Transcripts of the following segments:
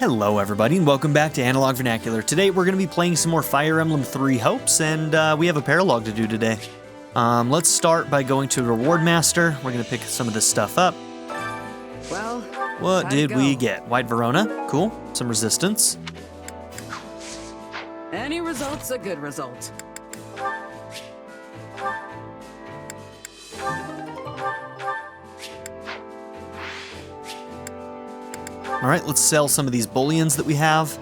Hello everybody and welcome back to Analog Vernacular. Today we're going to be playing some more Fire Emblem Three Hopes and we have a paralogue to do today. Let's start by going to Reward Master. We're going to pick some of this stuff up. Well, what did we get? White Verona, cool. Some resistance. Any result's a good result. All right, let's sell some of these bullions that we have.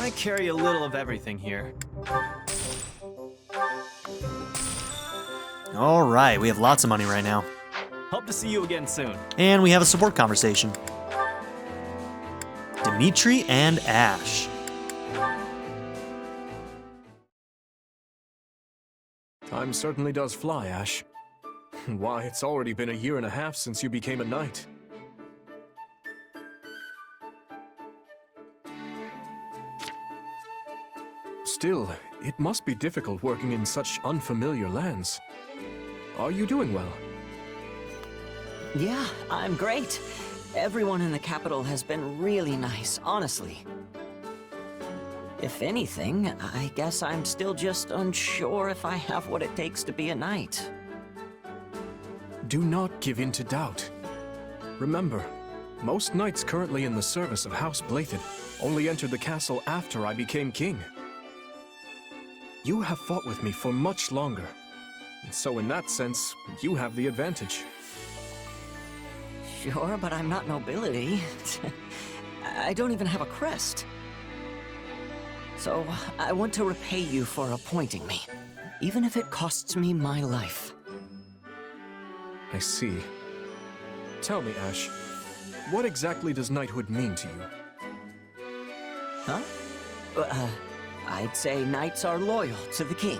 I carry a little of everything here. All right, we have lots of money right now. Hope to see you again soon. And we have a support conversation. Dimitri and Ash. Time certainly does fly, Ash. Why, it's already been a year and a half since you became a knight. Still, it must be difficult working in such unfamiliar lands. Are you doing well? Yeah, I'm great. Everyone in the capital has been really nice, honestly. If anything, I guess I'm still just unsure if I have what it takes to be a knight. Do not give in to doubt. Remember, most knights currently in the service of House Blathid only entered the castle after I became king. You have fought with me for much longer, and so in that sense, you have the advantage. Sure, but I'm not nobility. I don't even have a crest. So, I want to repay you for appointing me, even if it costs me my life. I see. Tell me, Ash, what exactly does knighthood mean to you? Huh? I'd say knights are loyal to the king,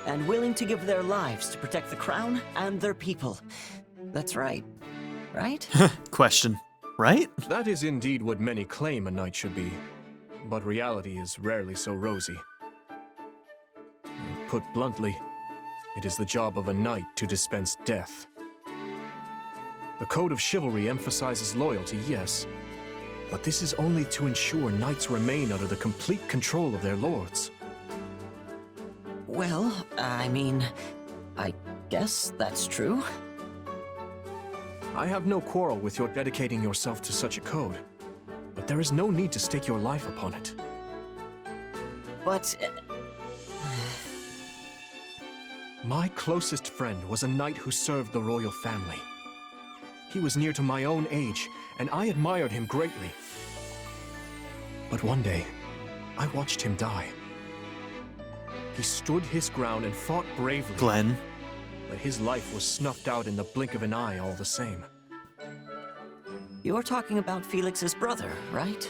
and willing to give their lives to protect the crown and their people. That's right. Right? Question, right? That is indeed what many claim a knight should be, but reality is rarely so rosy. Put bluntly, it is the job of a knight to dispense death. The Code of Chivalry emphasizes loyalty, yes, but this is only to ensure knights remain under the complete control of their lords. Well, I mean, I guess that's true. I have no quarrel with your dedicating yourself to such a code, but there is no need to stake your life upon it. But... My closest friend was a knight who served the royal family. He was near to my own age, and I admired him greatly. But one day, I watched him die. He stood his ground and fought bravely. Glenn. But his life was snuffed out in the blink of an eye all the same. You're talking about Felix's brother, right?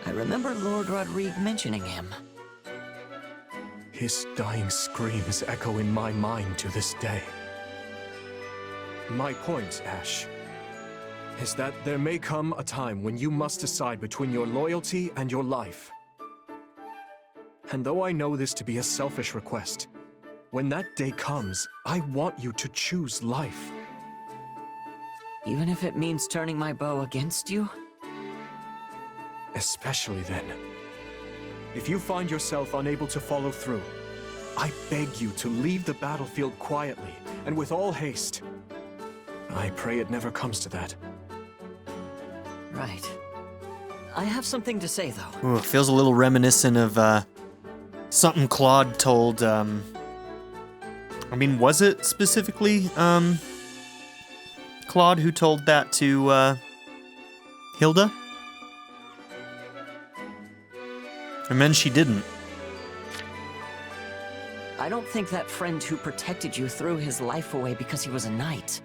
I remember Lord Rodrigue mentioning him. His dying screams echo in my mind to this day. My point, Ash, is that there may come a time when you must decide between your loyalty and your life. And though I know this to be a selfish request, when that day comes, I want you to choose life. Even if it means turning my bow against you? Especially then. If you find yourself unable to follow through, I beg you to leave the battlefield quietly and with all haste. I pray it never comes to that. Right. I have something to say, though. Ooh, feels a little reminiscent of something Claude told, I mean, was it specifically Claude who told that to Hilda? And then she didn't. I don't think that friend who protected you threw his life away because he was a knight.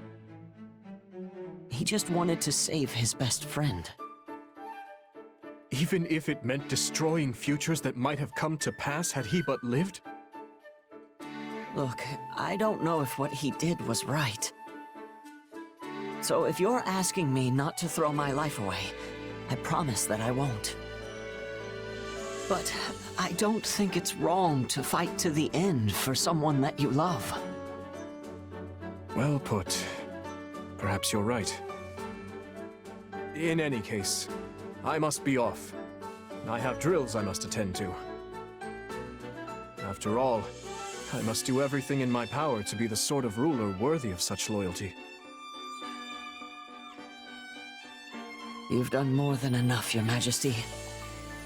He just wanted to save his best friend. Even if it meant destroying futures that might have come to pass had he but lived? Look, I don't know if what he did was right. So if you're asking me not to throw my life away, I promise that I won't. But I don't think it's wrong to fight to the end for someone that you love. Well put. Perhaps you're right. In any case, I must be off. I have drills I must attend to. After all, I must do everything in my power to be the sort of ruler worthy of such loyalty. You've done more than enough, Your Majesty.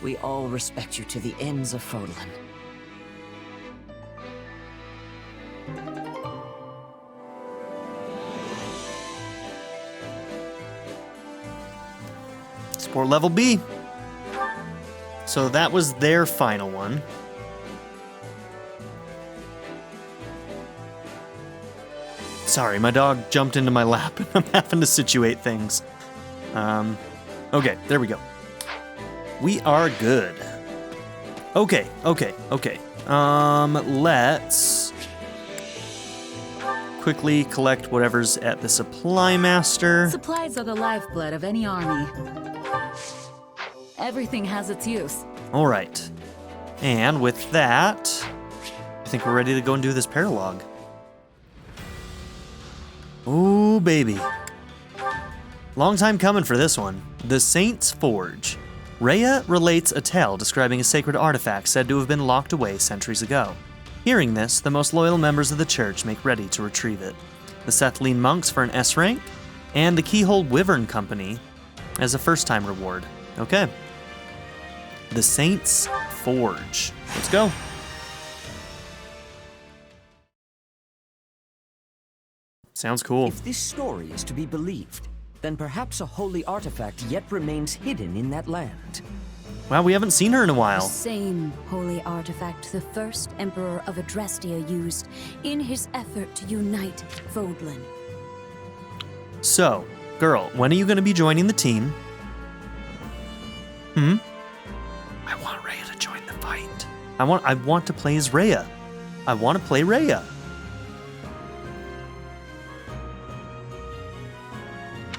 We all respect you to the ends of Fodlan. Sport level B. So that was their final one. Sorry, my dog jumped into my lap and I'm having to situate things. Okay, there we go. We are good. Okay. Let's quickly collect whatever's at the supply master. Supplies are the lifeblood of any army. Everything has its use. All right. And with that, I think we're ready to go and do this paralogue. Ooh, baby. Long time coming for this one. The Saint's Forge. Rhea relates a tale describing a sacred artifact said to have been locked away centuries ago. Hearing this, the most loyal members of the church make ready to retrieve it. The Sethlene monks for an S rank, and the Keyhole Wyvern Company as a first-time reward. Okay. The Saint's Forge. Let's go. Sounds cool. If this story is to be believed, then perhaps a holy artifact yet remains hidden in that land. Wow, we haven't seen her in a The while. same holy artifact the first Emperor of Adrestia used in his effort to unite Fodlan. So, girl, when are you going to be joining the team? I want Rhea to join the fight. I want to play as Rhea. I want to play Rhea.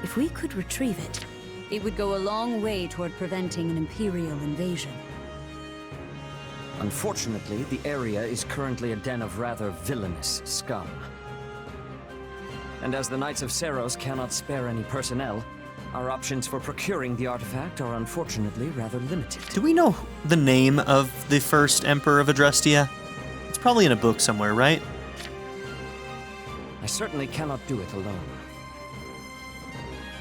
If we could retrieve it, it would go a long way toward preventing an Imperial invasion. Unfortunately, the area is currently a den of rather villainous scum. And as the Knights of Seros cannot spare any personnel, our options for procuring the artifact are unfortunately rather limited. Do we know the name of the first Emperor of Adrestia? It's probably in a book somewhere, right? I certainly cannot do it alone.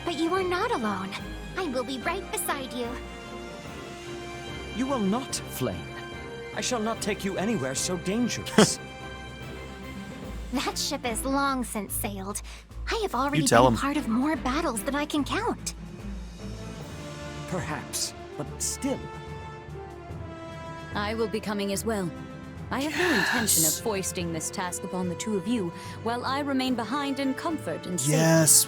But you are not alone. I will be right beside you. You will not, Flame. I shall not take you anywhere so dangerous. That ship is long since sailed. I have already You tell been him. part of more battles than I can count. Perhaps, but still. I will be coming as well. I have no intention of foisting this task upon the two of you, while I remain behind in comfort and safety. Yes.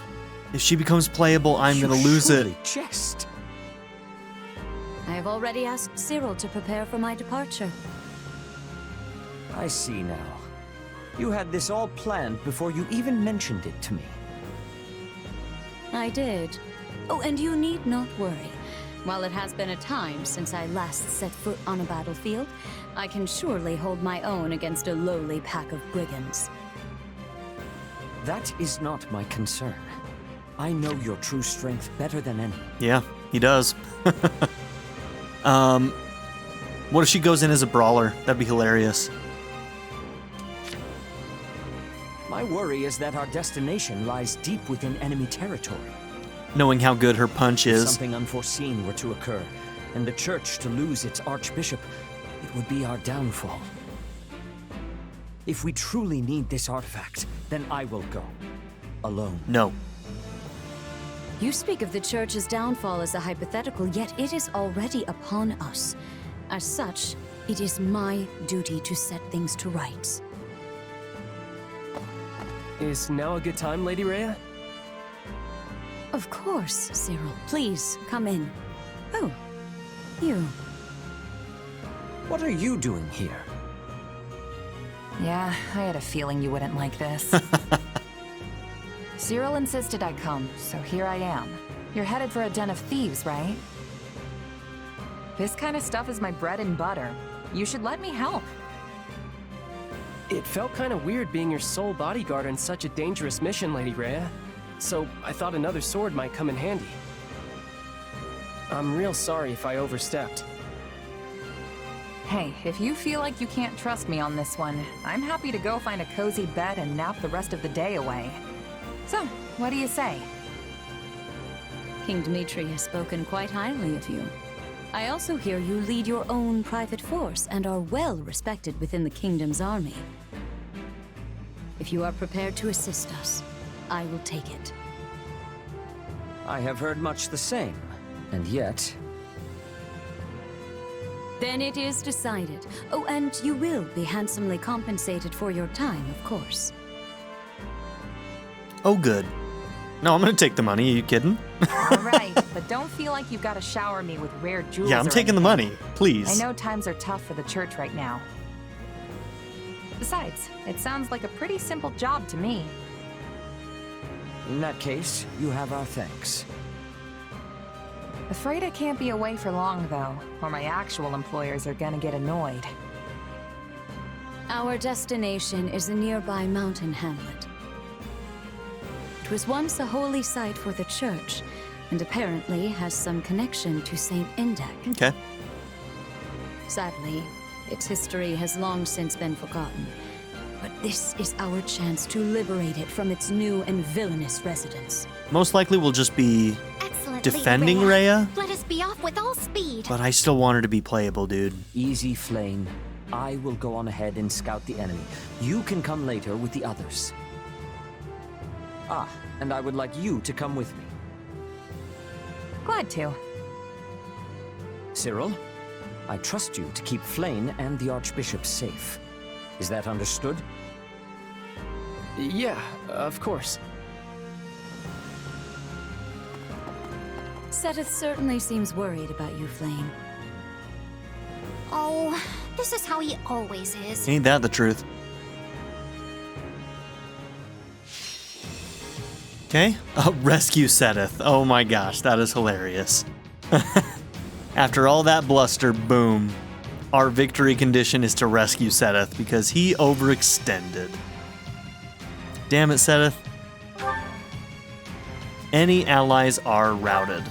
If she becomes playable, I'm going to lose it. Jest. I have already asked Cyril to prepare for my departure. I see now. You had this all planned before you even mentioned it to me. I did. Oh, and you need not worry. While it has been a time since I last set foot on a battlefield, I can surely hold my own against a lowly pack of brigands. That is not my concern. I know your true strength better than any. Yeah, he does. What if she goes in as a brawler? That'd be hilarious. My worry is that our destination lies deep within enemy territory. Knowing how good her punch If is. something unforeseen were to occur, and the church to lose its archbishop, it would be our downfall. If we truly need this artifact, then I will go. Alone. No. You speak of the church's downfall as a hypothetical, yet it is already upon us. As such, it is my duty to set things to rights. Is now a good time, Lady Rhea? Of course, Cyril. Please, come in. Oh, you. What are you doing here? Yeah, I had a feeling you wouldn't like this. Cyril insisted I come, so here I am. You're headed for a den of thieves, right? This kind of stuff is my bread and butter. You should let me help. It felt kind of weird being your sole bodyguard on such a dangerous mission, Lady Rhea. So I thought another sword might come in handy. I'm real sorry if I overstepped. Hey, if you feel like you can't trust me on this one, I'm happy to go find a cozy bed and nap the rest of the day away. So, what do you say? King Dimitri has spoken quite highly of you. I also hear you lead your own private force and are well respected within the kingdom's army. If you are prepared to assist us, I will take it. I have heard much the same, and yet... Then it is decided. Oh, and you will be handsomely compensated for your time, of course. Oh, good. No, I'm gonna take the money. Are you kidding? All right, but don't feel like you've got to shower me with rare jewels. Yeah, I'm or taking the anything. money. Please. I know times are tough for the church right now. Besides, it sounds like a pretty simple job to me. In that case, you have our thanks. Afraid I can't be away for long, though, or my actual employers are gonna get annoyed. Our destination is a nearby mountain hamlet. It was once a holy site for the church, and apparently has some connection to Saint Indek. Okay. Sadly, its history has long since been forgotten. But this is our chance to liberate it from its new and villainous residents. Most likely we'll just be Excellent, defending Lady Rhea, Let us be off with all speed. but I still want her to be playable, dude. Easy, Flame. I will go on ahead and scout the enemy. You can come later with the others. Ah, and I would like you to come with me. Glad to. Cyril, I trust you to keep Flame and the Archbishop safe. Is that understood? Yeah, of course. Seth certainly seems worried about you, Flame. Oh, this is how he always is. Ain't that the truth? Okay. Rescue Seteth. Oh my gosh, that is hilarious. After all that bluster, boom. Our victory condition is to rescue Seteth because he overextended. Damn it, Seteth. Any allies are routed.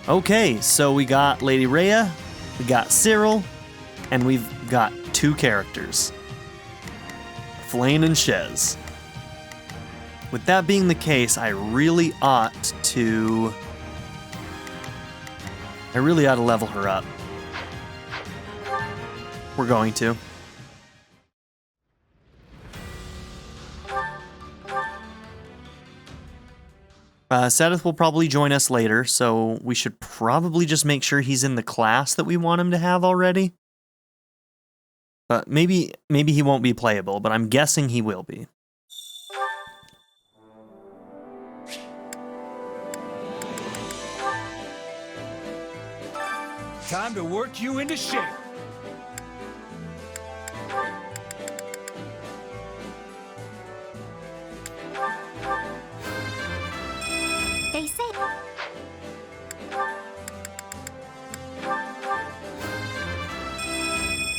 Okay, so we got Lady Rhea, we got Cyril, and we've got two characters. Flame and Shez. With that being the case, I really ought to level her up. We're going to. Seteth will probably join us later, so we should probably just make sure he's in the class that we want him to have already. But maybe he won't be playable, but I'm guessing he will be. Time to work you into shape. They say...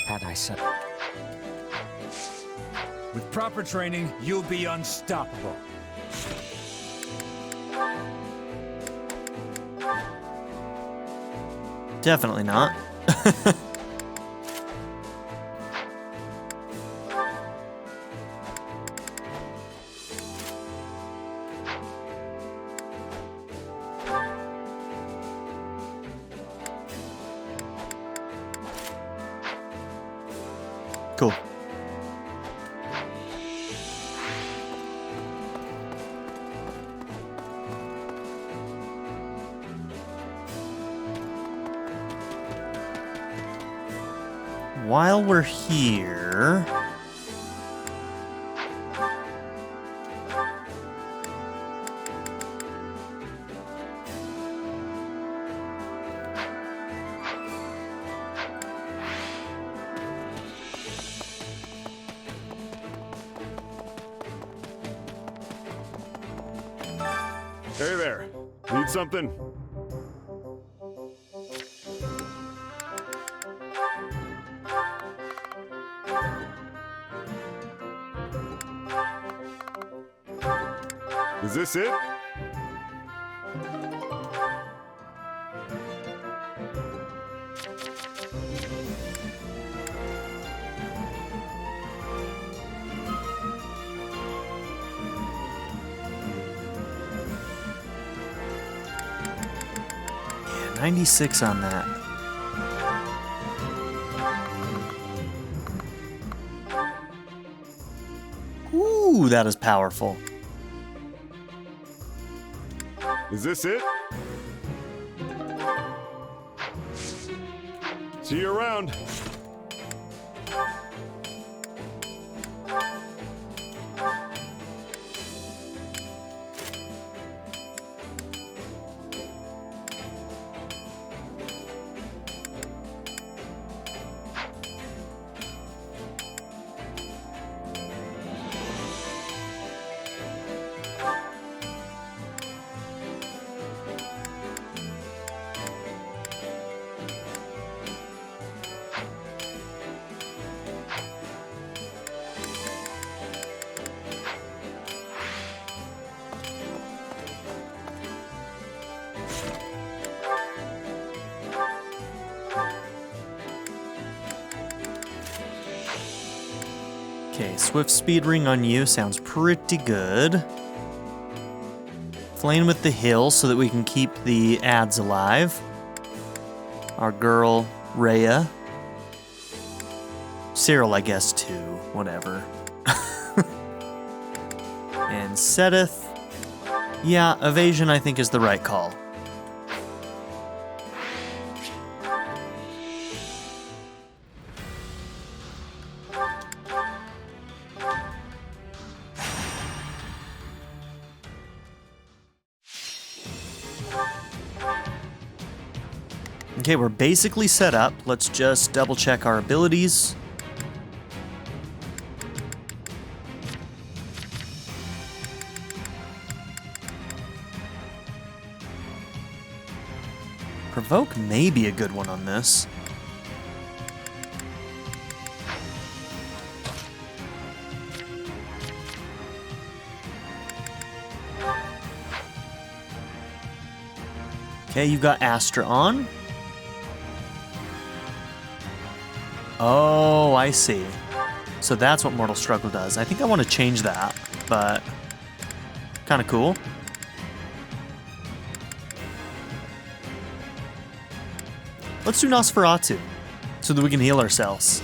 Had I said... With proper training, you'll be unstoppable. Definitely not. Cool. While we're here... Hey there. Need something? Is this it? 96 on that. Ooh, that is powerful. Is this it? See you around. Okay, Swift Speed Ring on you sounds pretty good. Flame with the hill so that we can keep the ads alive. Our girl, Rhea. Cyril, I guess, too. Whatever. And Sedith. Yeah, evasion I think is the right call. Okay, we're basically set up. Let's just double check our abilities. Provoke may be a good one on this. Okay, you got Astra on. Oh, I see. So that's what Mortal Struggle does. I think I want to change that, but kind of cool. Let's do Nosferatu so that we can heal ourselves.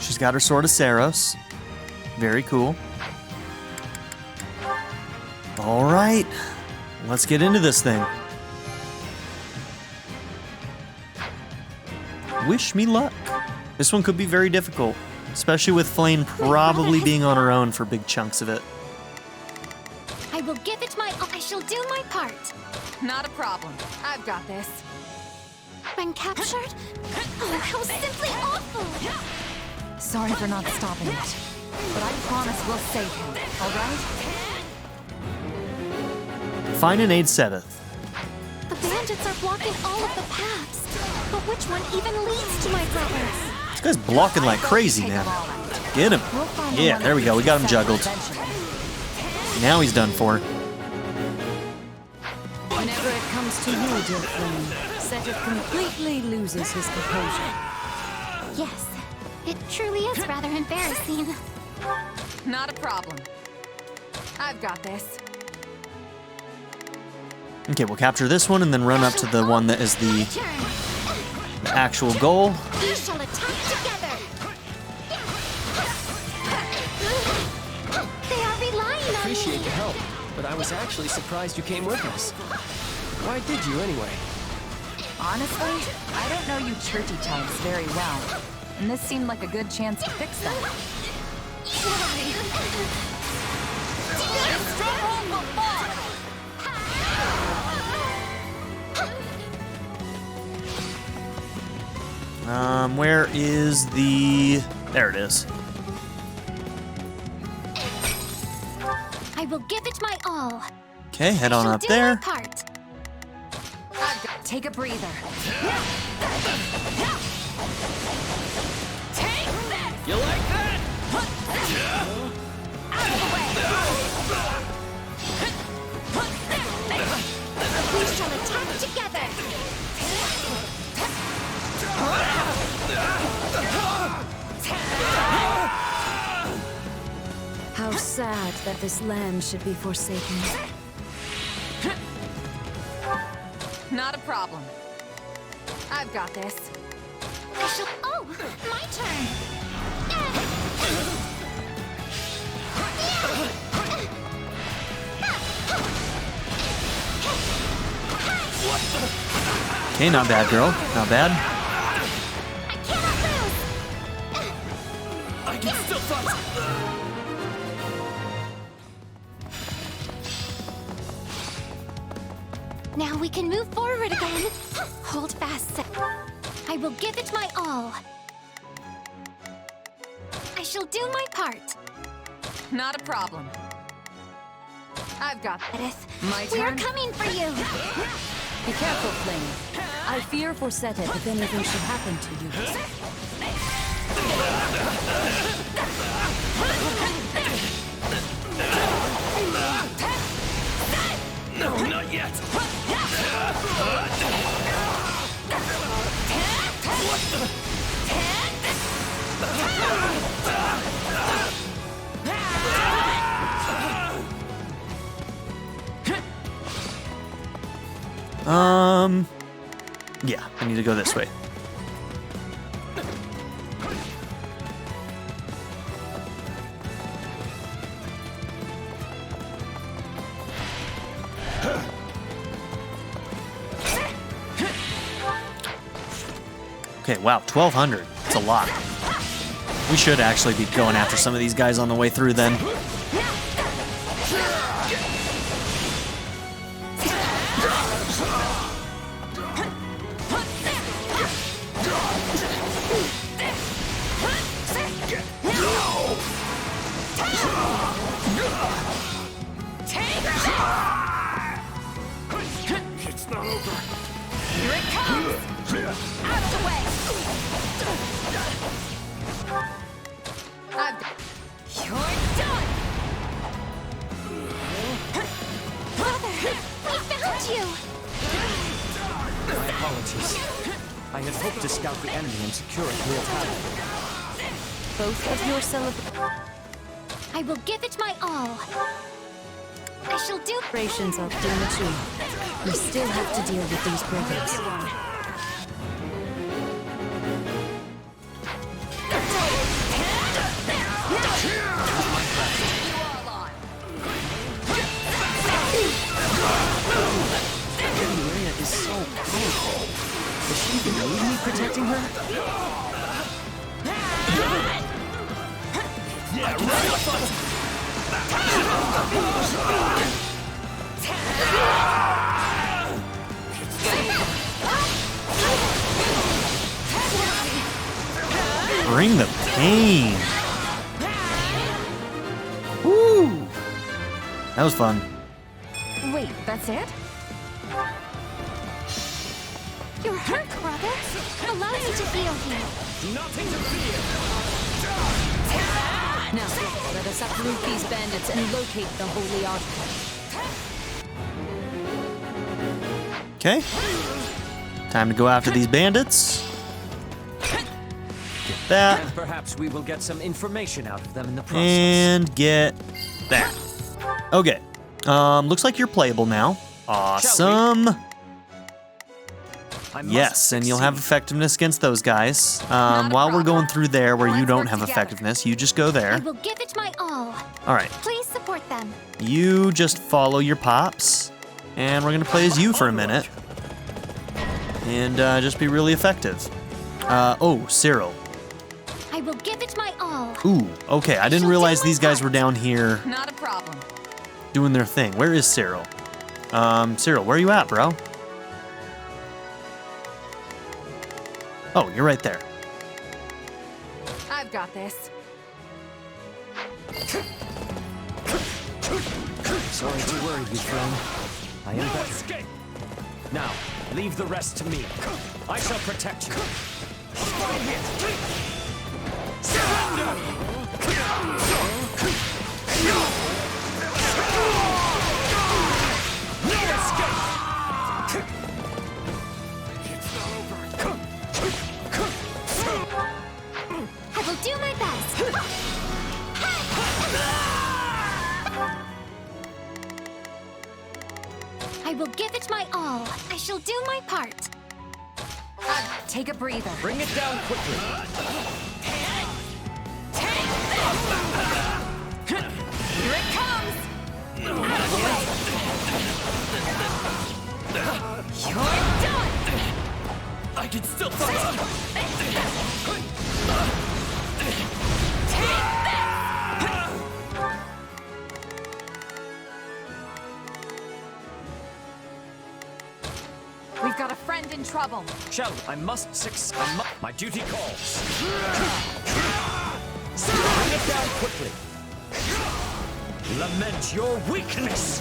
She's got her Sword of Saros. Very cool. All right, let's get into this thing. Wish me luck. This one could be very difficult, especially with Flame probably being on her own for big chunks of it. I will give it my all. I shall do my part. Not a problem. I've got this. When captured? Oh, how simply awful! Sorry for not stopping it, but I promise we'll save him, all right? Find and aid Sedith. The bandits are blocking all of the paths. But which one even leads to my brothers? This guy's blocking like crazy, man. Get him. Yeah, there we go. We got him juggled. Now he's done for. Whenever it comes to you, dear Flame, Sedith completely loses his composure. Yes, it truly is rather embarrassing. Not a problem. I've got this. Okay, we'll capture this one and then run up to the one that is the actual goal. We shall attack together. They are relying on Appreciate me. the help, but I was actually surprised you came with us. Why did you anyway? Honestly, I don't know you churchy types very well, and this seemed like a good chance to fix that. Where is the... There it is. I will give it my all. Okay, head on up Do my there. part. Take a breather. Take this! You like that? Out of the way! We shall attack together! How sad that this land should be forsaken. Not a problem. I've got this. I shall... Oh! My turn! Okay, not bad, girl. Not bad. I cannot lose! I can still fight. Now we can move forward again. Hold fast, Seth. I will give it my all. I shall do my part. Not a problem. I've got Edith, my we are turn. coming for you. Be careful, Flame. I fear for Seta if anything should happen to you. No, not yet. Yeah, I need to go this way. Okay, wow, 1,200. It's a lot. We should actually be going after some of these guys on the way through then. It's not over. Here it comes! Out of the way! You're done! Brother, we found you! My apologies. I had hoped to scout the enemy and secure a clear path. Both of your I will give it my all. I shall do celebrations of Dimitri. We still have to deal with these brigands. Maria is so powerful. Does she even need me protecting her? Bring the pain. Woo! That was fun. Wait, that's it? You're hurt, brother. Allow me to heal you. Nothing to fear. Now, let us uproot these bandits and locate the holy artifact. Okay. Time to go after these bandits. Get that. And perhaps we will get some information out of them in the process. And get that. Okay. Looks like you're playable now. Awesome. Yes, and you'll have effectiveness against those guys. While we're going through there where you don't have effectiveness, you just go I there. will give it my all. All right. Please support them. You just follow your pops, and we're gonna play as you for a minute, and just be really effective. Oh, Cyril. I will give it my all. Ooh, okay. I didn't realize these guys were down here Not a problem. doing their thing. Where is Cyril? Cyril, where are you at, bro? Oh, you're right there. I've got this. Sorry to worry you, friend. I am better. Escape! Now, leave the rest to me. I shall protect you. Surrender! No escape! It's not over. I will do my best. I will give it my all. I shall do my part. Take a breather. Bring it down quickly. Here it comes! You're done! I can still fight. We've got a friend in trouble. Shall I must succeed. My duty calls. Bring it down quickly. Lament your weakness.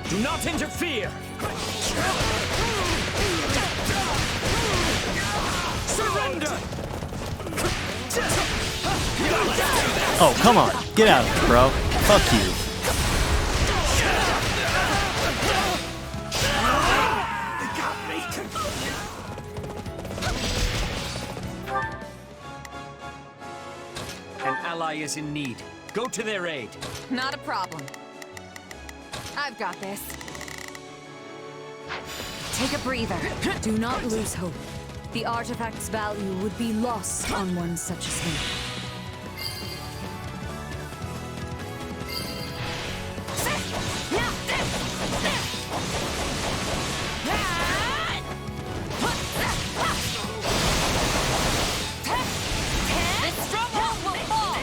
Do not interfere! Surrender! Oh, come on. Get out of here, bro. Fuck you. An ally is in need. Go to their aid. Not a problem. I've got this. Take a breather. Do not lose hope. The artifact's value would be lost on one such as him. This stronghold will fall!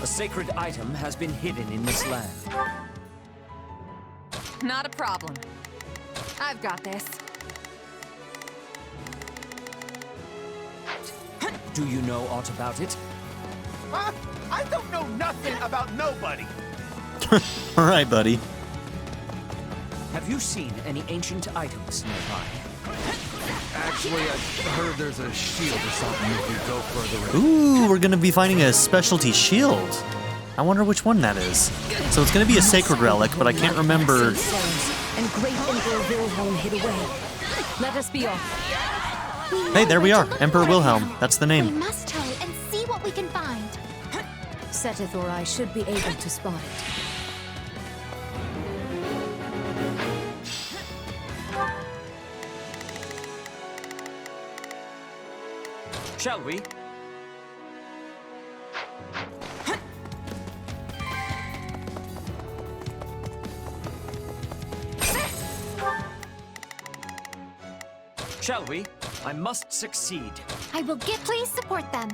A sacred item has been hidden in this land. Not a problem. I've got this. Do you know aught about it? I don't know nothing about nobody. All right, buddy. Have you seen any ancient items nearby? Actually, I heard there's a shield or something if you go further in. Ooh, we're gonna be finding a specialty shield. I wonder which one that is. So it's gonna be a sacred relic, but I can't remember. And great Emperor Wilhelm hid away. Let us be off. Hey, there we are. Emperor Wilhelm. That's the We name. must hurry and see what we can find. Seteth or I should be able to spot it. Shall we? Shall we? I must succeed. I will please support them.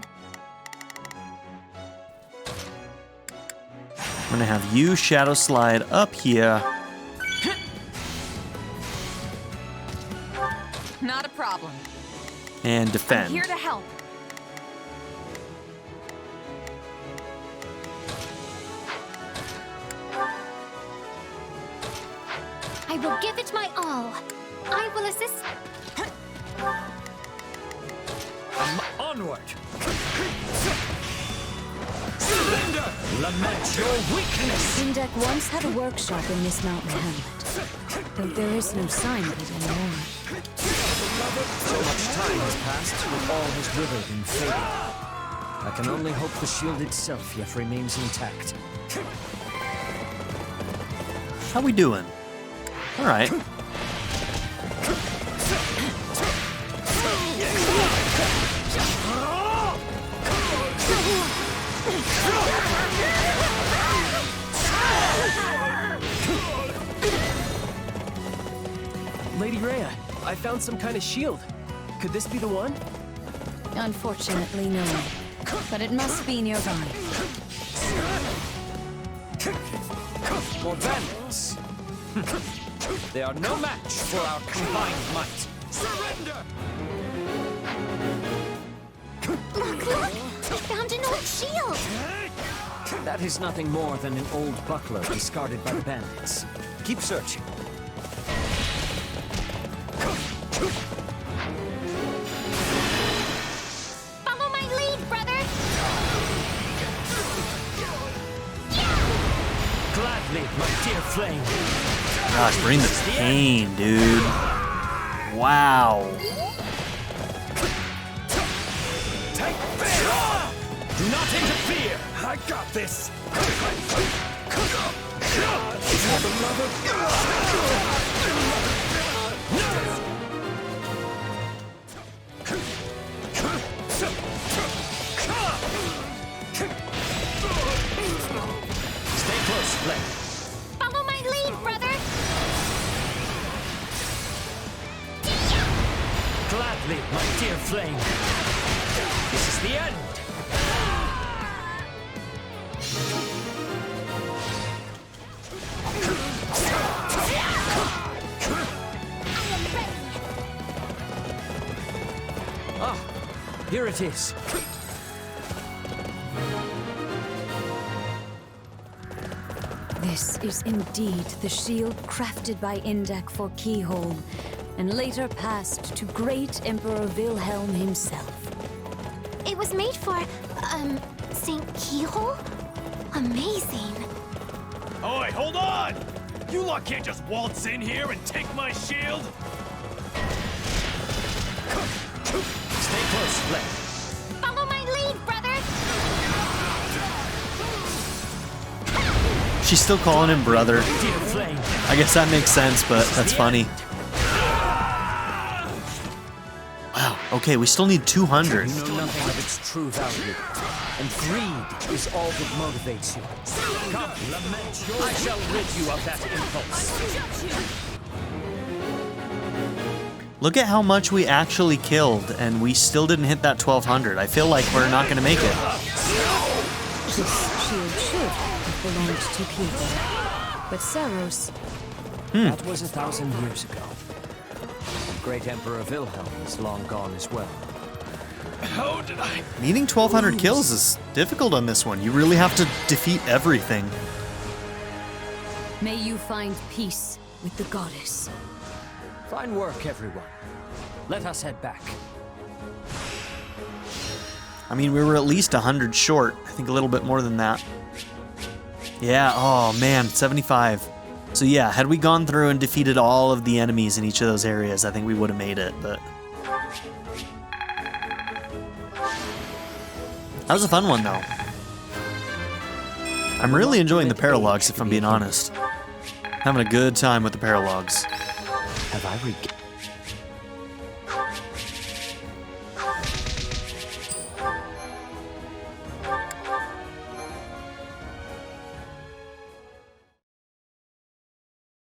I'm gonna have you shadow slide up here. Not a problem. And I'm defend. here to help. I will give it my all. I will assist. Onward! Surrender! Lament your weakness! Indek once had a workshop in this mountain hamlet, though there is no sign of it anymore. So much time has passed, with all has withered and faded. I can only hope the shield itself yet remains intact. How we doing? All right. Lady Rhea, I found some kind of shield. Could this be the one? Unfortunately, no. But it must be nearby. More bandits! They are no match for our combined might. Surrender! Look, look! I found an old shield! That is nothing more than an old buckler discarded by the bandits. Keep searching. Follow my lead, brother! Gladly, my dear flame. Gosh, bring the pain, dude. Wow. Do not interfere! I got this! Stay close, Flame. Follow my lead, brother! Gladly, my dear Flame. This is the end! Ah, here it is. This is indeed the shield crafted by Indek for Keyhole, and later passed to great Emperor Wilhelm himself. It was made for, St. Keyhole? Amazing. Oi, hold on! You lot can't just waltz in here and take my shield! Stay close, Flame. Follow my lead, brother! She's still calling him brother. Dear Flame. I guess that makes sense, but that's funny. Wow, okay, we still need 200. You know nothing of its true value, and greed is all that motivates you. Come, lament your... I shall rid you of that impulse. Look at how much we actually killed, and we still didn't hit that 1200. I feel like we're not gonna make it. This shield should have belonged to Keyhole, but Saros... That was 1,000 years ago. Great Emperor Wilhelm is long gone as well. How did I... Needing 1200 kills is difficult on this one. You really have to defeat everything. May you find peace with the goddess. Fine work, everyone. Let us head back. I mean, we were at least 100 short. I think a little bit more than that. Yeah, oh man, 75. So yeah, had we gone through and defeated all of the enemies in each of those areas, I think we would have made it, but... That was a fun one, though. I'm really enjoying the Paralogues, if I'm being honest. Having a good time with the Paralogues. Have I regained?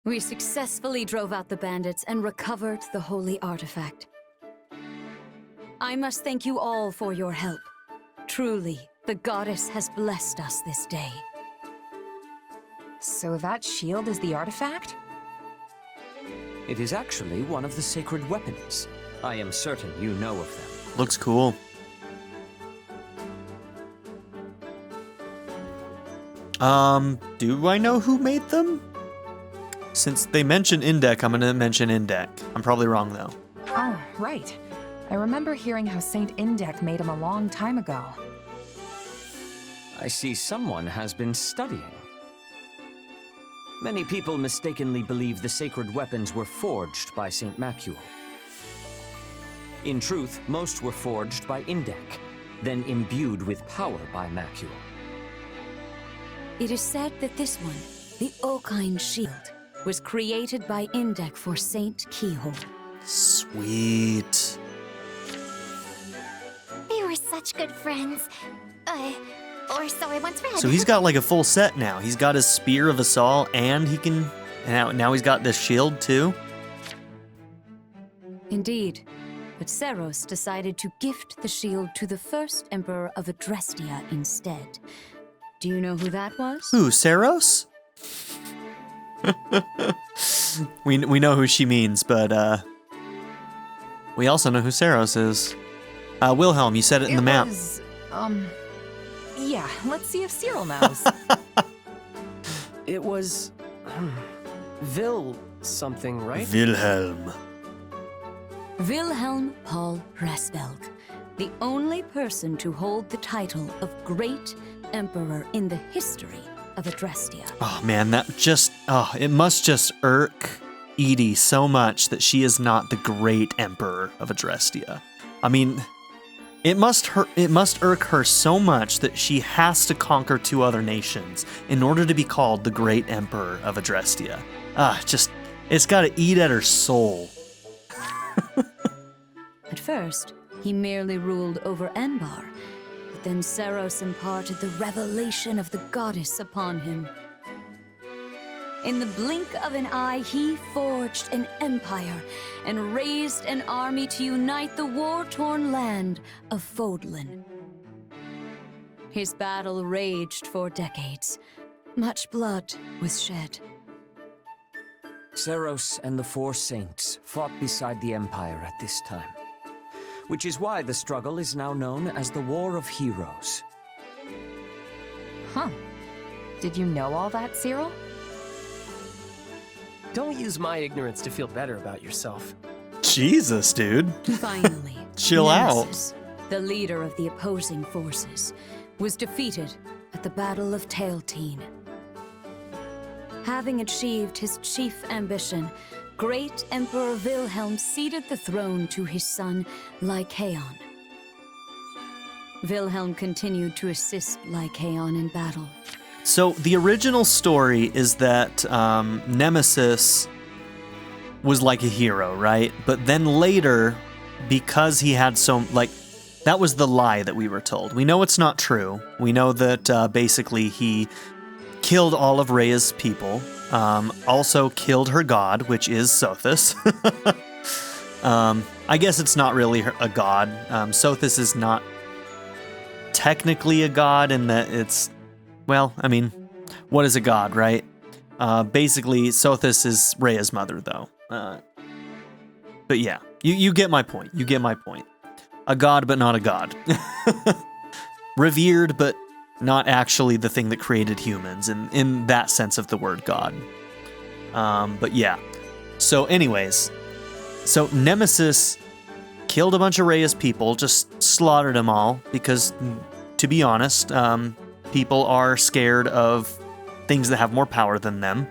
We successfully drove out the bandits and recovered the holy artifact. I must thank you all for your help. Truly, the goddess has blessed us this day. So that shield is the artifact? It is actually one of the sacred weapons. I am certain you know of them. Looks cool. Do I know who made them? Since they mention Indek, I'm gonna mention Indek. I'm probably wrong though. Oh, right. I remember hearing how Saint Indek made him a long time ago. I see someone has been studying. Many people mistakenly believe the sacred weapons were forged by Saint Macuel. In truth, most were forged by Indek, then imbued with power by Macuel. It is said that this one, the Okine Shield, was created by Indek for Saint Keyhole. Sweet. They were such good friends. Or so I once read. So he's got like a full set now. He's got his Spear of Assault, and he can... Now he's got this shield too. Indeed. But Seros decided to gift the shield to the first Emperor of Adrestia instead. Do you know who that was? Who, Saros? we know who she means, but we also know who Saros is. Wilhelm, you said it in the map. Yeah, let's see if Cyril knows. It was... Vil something, right? Wilhelm. Wilhelm Paul Resvelg, the only person to hold the title of Great Emperor in the history of Adrestia. Oh man, that just... Oh, it must just irk Edie so much that she is not the Great Emperor of Adrestia. I mean... It must irk her so much that she has to conquer 2 other nations in order to be called the Great Emperor of Adrestia. It's gotta eat at her soul. At first, he merely ruled over Enbar, but then Seros imparted the revelation of the goddess upon him. In the blink of an eye, he forged an empire and raised an army to unite the war-torn land of Fodlan. His battle raged for decades. Much blood was shed. Seros and the 4 saints fought beside the Empire at this time, which is why the struggle is now known as the War of Heroes. Huh. Did you know all that, Cyril? Don't use my ignorance to feel better about yourself. Jesus, dude. Finally, Chill Nemesis, the leader of the opposing forces, was defeated at the Battle of Tailteen. Having achieved his chief ambition, Great Emperor Wilhelm ceded the throne to his son, Lycaon. Wilhelm continued to assist Lycaon in battle. So the original story is that Nemesis was like a hero, right? But then later, because he had that was the lie that we were told. We know it's not true. We know that basically he killed all of Rhea's people, also killed her god, which is Sothis. I guess it's not really a god. Sothis is not technically a god in that it's... Well, I mean, what is a god, right? Basically, Sothis is Rhea's mother, though. But yeah, you get my point. You get my point. A god, but not a god. Revered, but not actually the thing that created humans, in that sense of the word god. But yeah. So anyways, so Nemesis killed a bunch of Rhea's people, just slaughtered them all, because, to be honest, people are scared of things that have more power than them,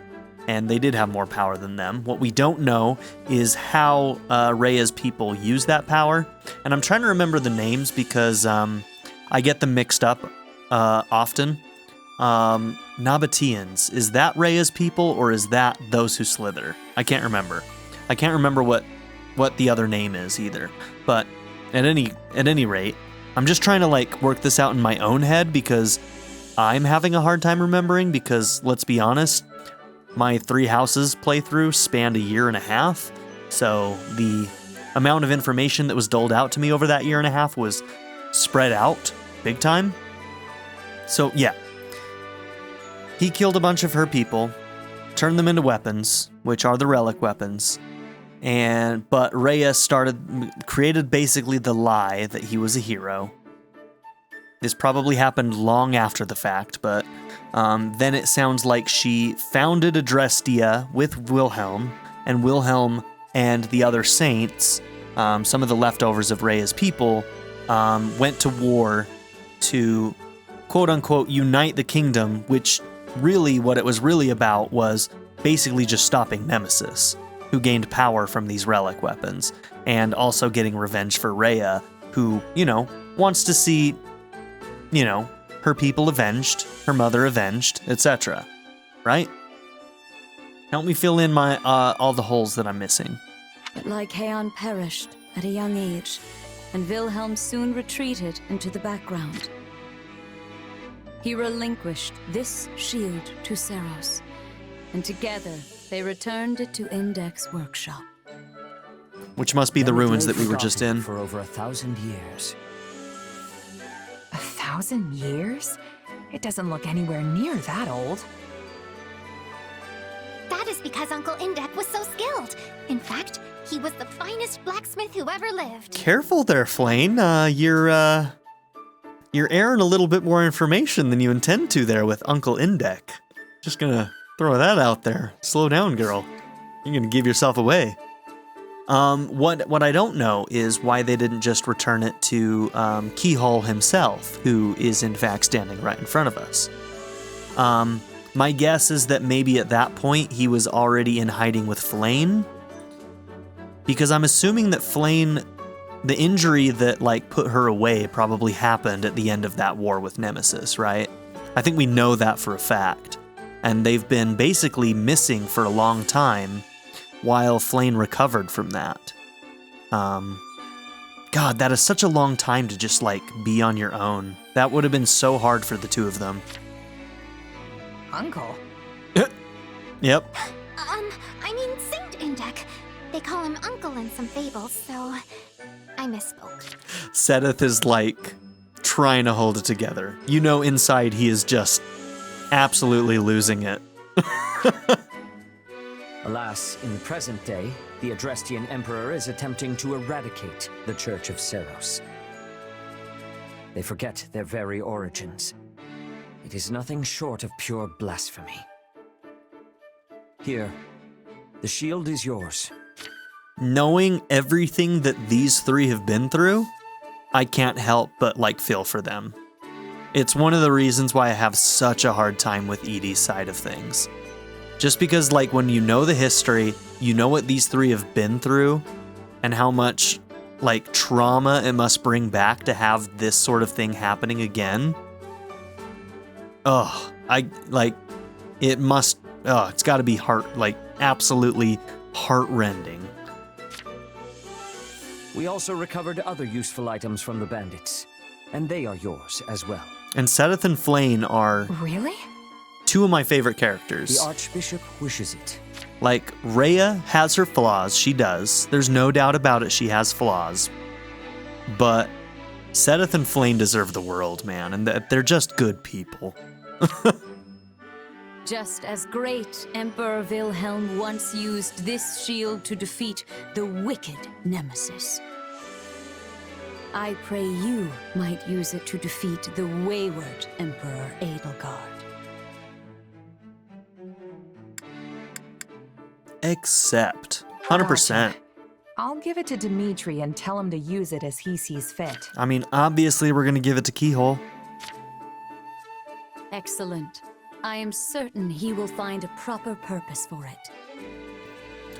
and they did have more power than them. What we don't know is how Rhea's people use that power, and I'm trying to remember the names because I get them mixed up often. Nabateans, is that Rhea's people, or is that those who slither? I can't remember. I can't remember what the other name is either. But at any rate, I'm just trying to work this out in my own head because I'm having a hard time remembering, because let's be honest, my 3 houses playthrough spanned a year and a half, so the amount of information that was doled out to me over that year and a half was spread out big time. So yeah, he killed a bunch of her people, turned them into weapons, which are the relic weapons, but Rhea created basically the lie that he was a hero. This probably happened long after the fact, but Then it sounds like she founded Adrestia with Wilhelm, and Wilhelm and the other saints, some of the leftovers of Rhea's people, went to war to, quote-unquote, unite the kingdom, which really, what it was really about was basically just stopping Nemesis, who gained power from these relic weapons, and also getting revenge for Rhea, who, you know, wants to see, you know, her people avenged, her mother avenged, etc. Right? Help me fill in my all the holes that I'm missing. But Lycaon perished at a young age, and Wilhelm soon retreated into the background. He relinquished this shield to Seros, and together they returned it to Index Workshop. Which must be the ruins that we were just in. For over 1,000 years. 1,000 years? It doesn't look anywhere near that old. That is because Uncle Indek was so skilled. In fact, he was the finest blacksmith who ever lived. Careful there, Flane. You're airing a little bit more information than you intend to there with Uncle Indek. Just gonna throw that out there. Slow down, girl. You're gonna give yourself away. What I don't know is why they didn't just return it to Keyhole himself, who is in fact standing right in front of us. My guess is that maybe at that point he was already in hiding with Flane, because I'm assuming that Flane, the injury that like put her away, probably happened at the end of that war with Nemesis, right? I think we know that for a fact, and they've been basically missing for a long time while Flane recovered from that. God, that is such a long time to just like be on your own. That would have been so hard for the two of them. Uncle? Yep. I mean Saint Indek. They call him Uncle in some fables, so I misspoke. Sedith is like trying to hold it together. You know, inside he is just absolutely losing it. Alas, in the present day, the Adrestian Emperor is attempting to eradicate the Church of Seros. They forget their very origins. It is nothing short of pure blasphemy. Here, the shield is yours. Knowing everything that these three have been through, I can't help but like feel for them. It's one of the reasons why I have such a hard time with Edie's side of things. Just because like when you know the history, you know what these three have been through and how much like trauma it must bring back to have this sort of thing happening again. It's gotta be absolutely heartrending. We also recovered other useful items from the bandits, and they are yours as well. And Sedith and Flane are Really? two of my favorite characters. The Archbishop wishes it. Like, Rhea has her flaws, she does. There's no doubt about it, she has flaws. But Sedith and Flane deserve the world, man, and they're just good people. Just as great Emperor Wilhelm once used this shield to defeat the wicked Nemesis, I pray you might use it to defeat the wayward Emperor Edelgard. Except 100%. I'll give it to Dimitri and tell him to use it as he sees fit. I mean, obviously we're gonna give it to Keyhole. Excellent. I am certain he will find a proper purpose for it.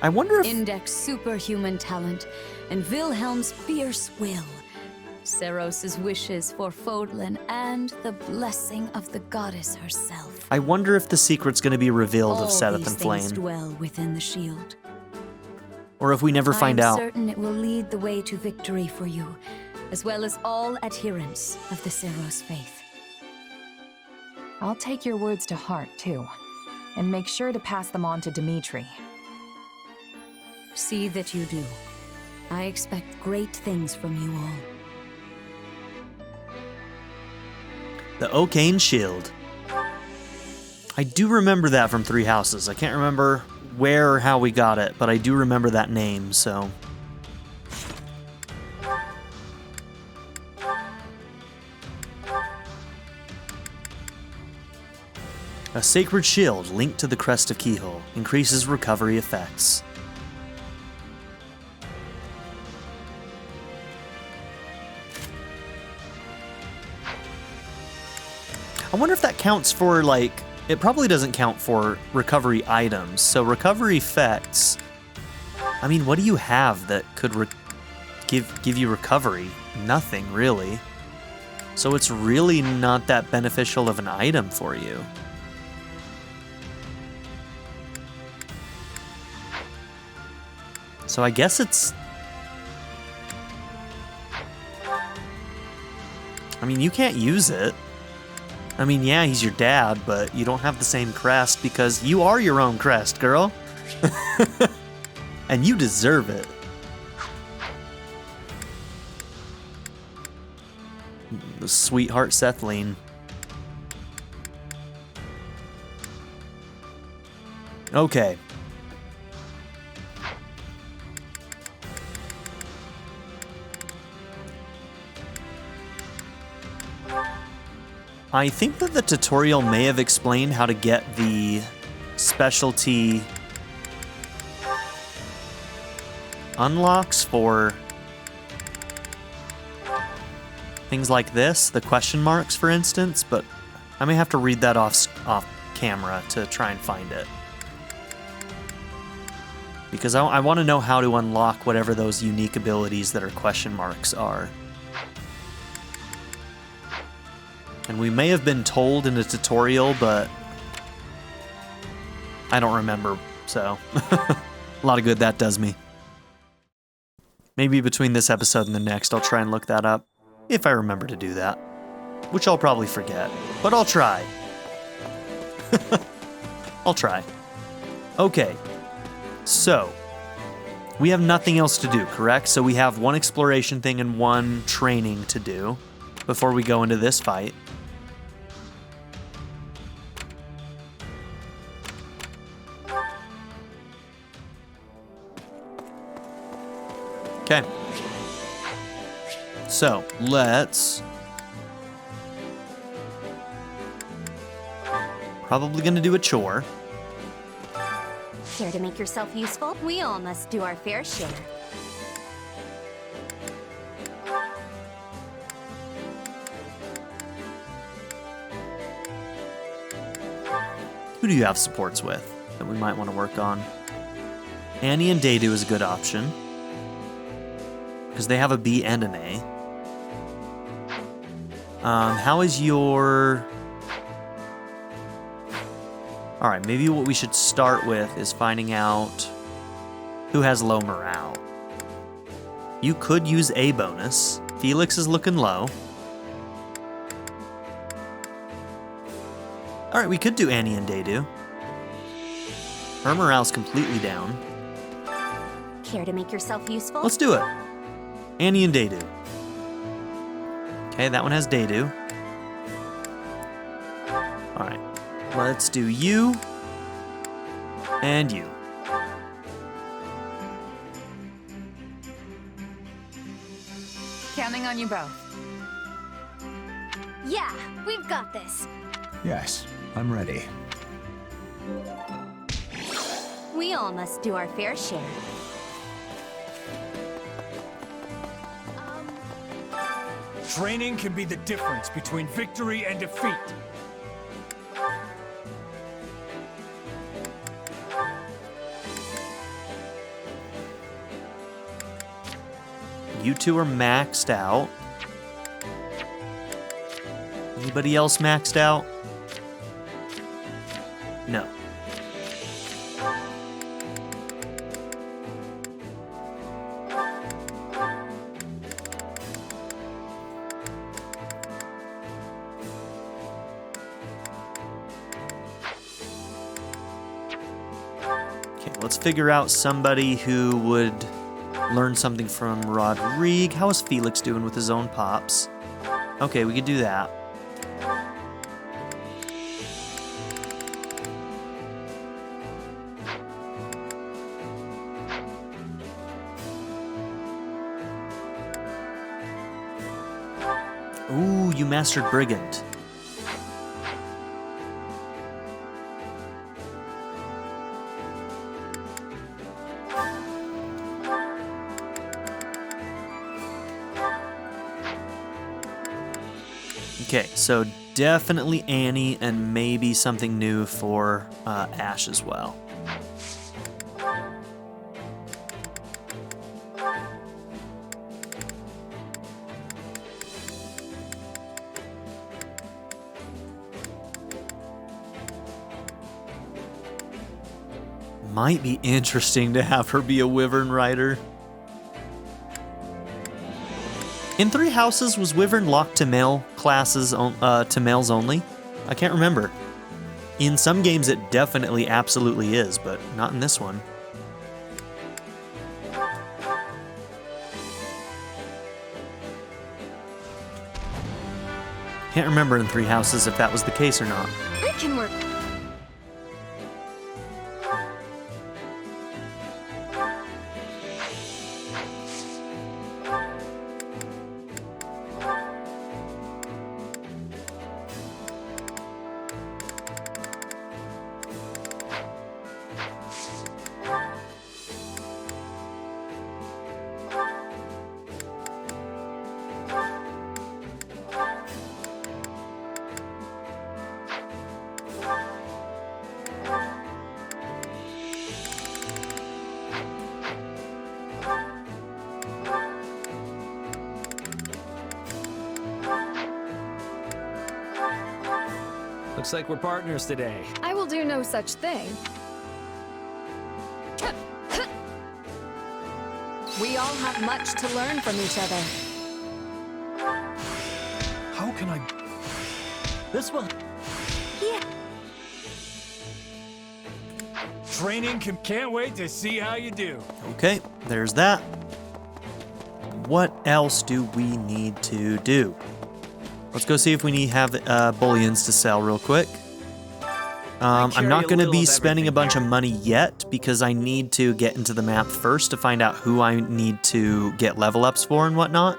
I wonder if... Indek's superhuman talent and Wilhelm's fierce will, Seros's wishes for Fodlan, and the blessing of the goddess herself. I wonder if the secret's gonna be revealed of Sedith and All these things Flane. dwell within the shield. Or if we never find out. I'm certain it will lead the way to victory for you, as well as all adherents of the Seros faith. I'll take your words to heart, too, and make sure to pass them on to Dimitri. See that you do. I expect great things from you all. The Oakane Shield. I do remember that from Three Houses. I can't remember where or how we got it, but I do remember that name, so... A sacred shield linked to the crest of Keyhole increases recovery effects. I wonder if that counts for, like, it probably doesn't count for recovery items. So recovery effects, I mean, what do you have that could give you recovery? Nothing, really. So it's really not that beneficial of an item for you. So I guess it's... I mean, you can't use it. I mean, yeah, he's your dad, but you don't have the same crest because you are your own crest, girl. And you deserve it. The sweetheart Sethleen. Okay. I think that the tutorial may have explained how to get the specialty unlocks for things like this, the question marks, for instance, but I may have to read that off camera to try and find it. Because I want to know how to unlock whatever those unique abilities that are question marks are. And we may have been told in a tutorial, but I don't remember, so a lot of good that does me. Maybe between this episode and the next, I'll try and look that up, if I remember to do that. Which I'll probably forget, but I'll try. I'll try. Okay, so we have nothing else to do, correct? So we have one exploration thing and one training to do before we go into this fight. Okay. So, let's... Probably gonna do a chore. Care to make yourself useful? We all must do our fair share. Who do you have supports with that we might want to work on? Annie and Daydu is a good option, because they have a B and an A. How is your... Alright, maybe what we should start with is finding out who has low morale. You could use A bonus. Felix is looking low. Alright, we could do Annie and Daydu. Her morale's completely down. Care to make yourself useful? Let's do it. Annie and Daydu. Okay, that one has Daydu. Alright. Let's do you. And you. Counting on you both. Yeah, we've got this. Yes, I'm ready. We all must do our fair share. Training can be the difference between victory and defeat. You two are maxed out. Anybody else maxed out? No. Okay, let's figure out somebody who would learn something from Rodrigue. How is Felix doing with his own pops? Okay, we could do that. Ooh, you mastered Brigand. Okay, so definitely Annie and maybe something new for Ash as well. Might be interesting to have her be a Wyvern rider. In 3 Houses, was Wyvern locked to male classes, to males only? I can't remember. In some games it definitely absolutely is, but not in this one. Can't remember in 3 Houses if that was the case or not. I can work. Looks like we're partners today. I will do no such thing. We all have much to learn from each other. How can I... This will... Yeah. Training can't wait to see how you do. Okay, there's that. What else do we need to do? Let's go see if we have bullions to sell real quick. I'm not going to be spending a bunch of money yet because I need to get into the map first to find out who I need to get level ups for and whatnot.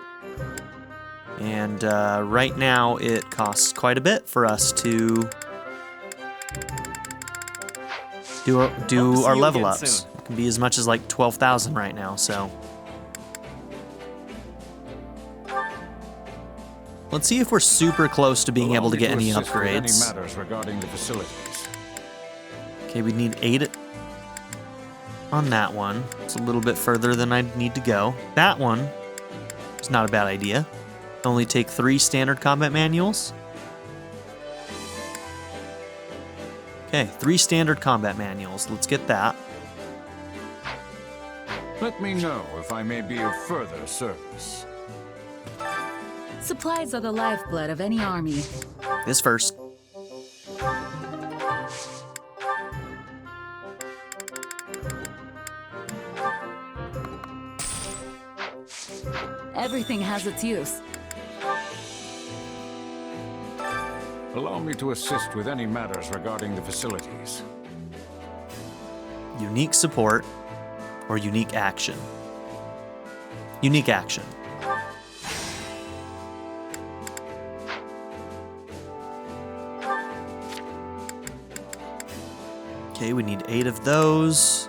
And right now it costs quite a bit for us to do our level ups. It can be as much as like 12,000 right now, so... Let's see if we're super close to being able to get any upgrades. Any matters regarding the facilities. Okay, we need 8 on that one. It's a little bit further than I need to go. That one is not a bad idea. Only take 3 standard combat manuals. Okay, 3 standard combat manuals. Let's get that. Let me know if I may be of further service. Supplies are the lifeblood of any army. This first. Everything has its use. Allow me to assist with any matters regarding the facilities. Unique support or unique action. Unique action. Okay, we need 8 of those.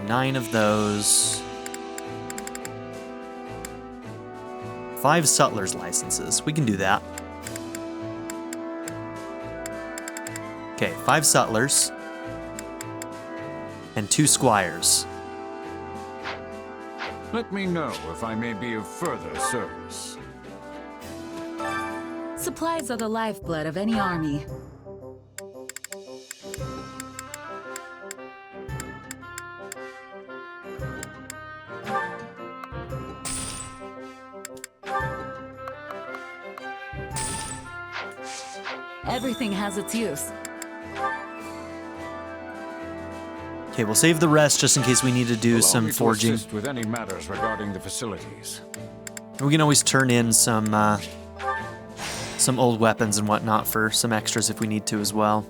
9 of those. 5 Sutler's licenses. We can do that. Okay, 5 Sutlers. And 2 Squires. Let me know if I may be of further service. Supplies are the lifeblood of any army. Everything has its use. Okay, we'll save the rest just in case we need to do some me to forging. assist with any matters regarding the facilities. We can always turn in some old weapons and whatnot for some extras if we need to as well.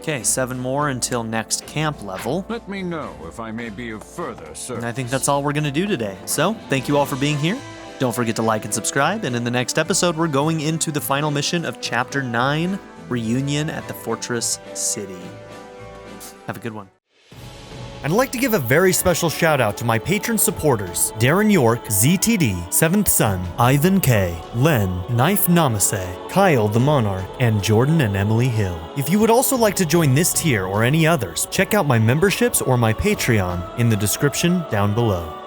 Okay, 7 more until next camp level. Let me know if I may be of further service. And I think that's all we're going to do today. So, thank you all for being here. Don't forget to like and subscribe, and in the next episode, we're going into the final mission of Chapter 9, reunion at the Fortress City. Have a good one. I'd like to give a very special shout out to my patron supporters, Darren York, ZTD, 7th Son, Ivan K, Len, Knife Namaste, Kyle the Monarch, and Jordan and Emily Hill. If you would also like to join this tier or any others, check out my memberships or my Patreon in the description down below.